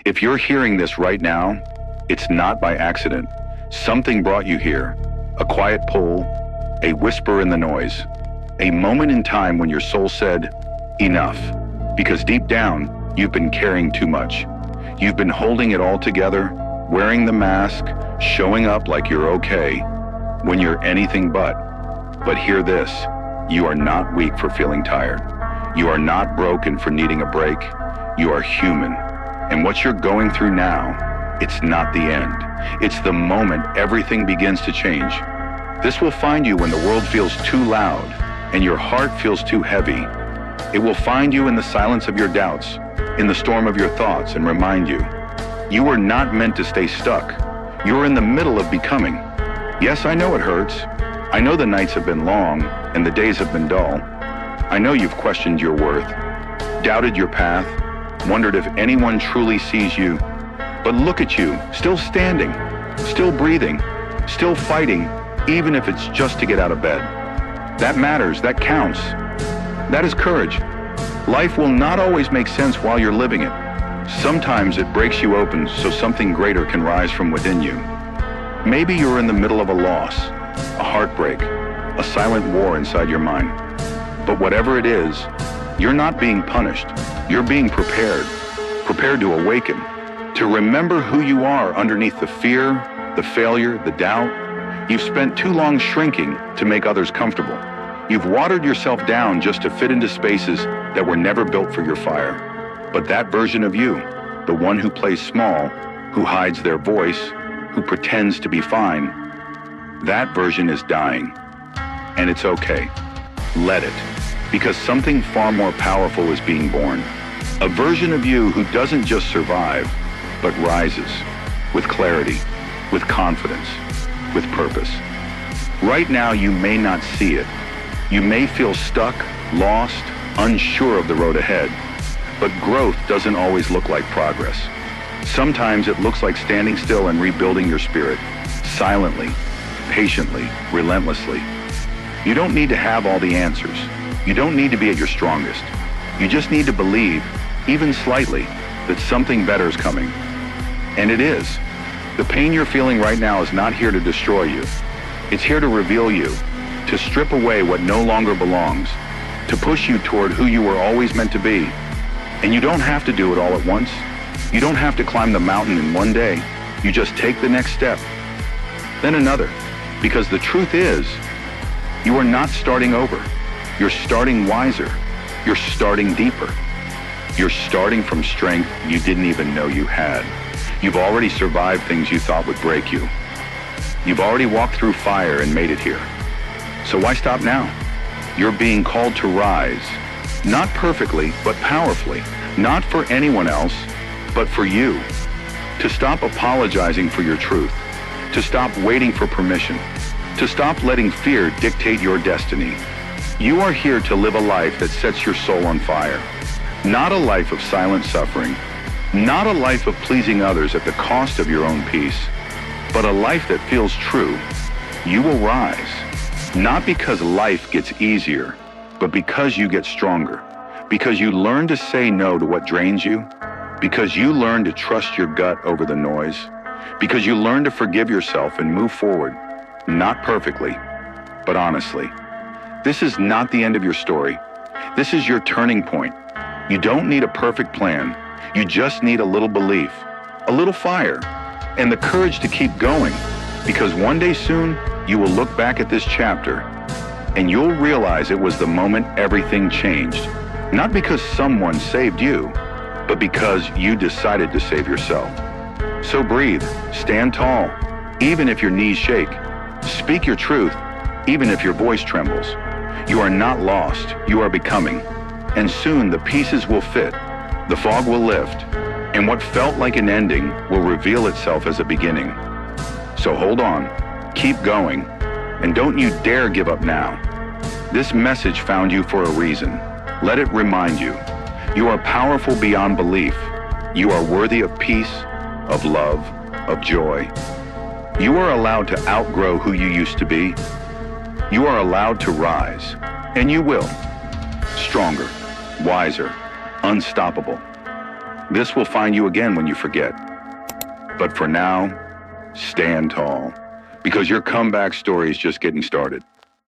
If you're hearing this right now, it's not by accident. Something brought you here. A quiet pull, a whisper in the noise, a moment in time when your soul said, enough. Because deep down, you've been carrying too much. You've been holding it all together, wearing the mask, showing up like you're okay, when you're anything but. But hear this, you are not weak for feeling tired. You are not broken for needing a break. You are human. And what you're going through now, it's not the end. It's the moment everything begins to change. This will find you when the world feels too loud and your heart feels too heavy. It will find you in the silence of your doubts, in the storm of your thoughts, and remind you, you were not meant to stay stuck. You're in the middle of becoming. Yes, I know it hurts. I know the nights have been long and the days have been dull. I know you've questioned your worth, doubted your path, wondered if anyone truly sees you. But look at you, still standing, still breathing, still fighting, even if it's just to get out of bed. That matters, that counts. That is courage. Life will not always make sense while you're living it. Sometimes it breaks you open so something greater can rise from within you. Maybe you're in the middle of a loss, a heartbreak, a silent war inside your mind. But whatever it is, you're not being punished. You're being prepared to awaken, to remember who you are underneath the fear, the failure, the doubt. You've spent too long shrinking to make others comfortable. You've watered yourself down just to fit into spaces that were never built for your fire. But that version of you, the one who plays small, who hides their voice, who pretends to be fine, that version is dying. And it's okay. Let it. Because something far more powerful is being born. A version of you who doesn't just survive, but rises with clarity, with confidence, with purpose. Right now, you may not see it. You may feel stuck, lost, unsure of the road ahead. But growth doesn't always look like progress. Sometimes it looks like standing still and rebuilding your spirit, silently, patiently, relentlessly. You don't need to have all the answers. You don't need to be at your strongest. You just need to believe, even slightly, that something better is coming. And it is. The pain you're feeling right now is not here to destroy you. It's here to reveal you, to strip away what no longer belongs, to push you toward who you were always meant to be. And you don't have to do it all at once. You don't have to climb the mountain in one day. You just take the next step, then another. Because the truth is, you are not starting over. You're starting wiser. You're starting deeper. You're starting from strength you didn't even know you had. You've already survived things you thought would break you. You've already walked through fire and made it here. So why stop now? You're being called to rise, not perfectly, but powerfully, not for anyone else, but for you. To stop apologizing for your truth, to stop waiting for permission, to stop letting fear dictate your destiny. You are here to live a life that sets your soul on fire. Not a life of silent suffering, not a life of pleasing others at the cost of your own peace, but a life that feels true. You will rise, not because life gets easier, but because you get stronger, because you learn to say no to what drains you, because you learn to trust your gut over the noise, because you learn to forgive yourself and move forward, not perfectly, but honestly. This is not the end of your story. This is your turning point. You don't need a perfect plan. You just need a little belief, a little fire, and the courage to keep going. Because one day soon, you will look back at this chapter and you'll realize it was the moment everything changed. Not because someone saved you, but because you decided to save yourself. So breathe, stand tall, even if your knees shake. Speak your truth, even if your voice trembles. You are not lost, you are becoming. And soon the pieces will fit, the fog will lift, and what felt like an ending will reveal itself as a beginning. So hold on, keep going, and don't you dare give up now. This message found you for a reason. Let it remind you, you are powerful beyond belief. You are worthy of peace, of love, of joy. You are allowed to outgrow who you used to be. You are allowed to rise, and you will. Stronger, wiser, unstoppable. This will find you again when you forget. But for now, stand tall, because your comeback story is just getting started.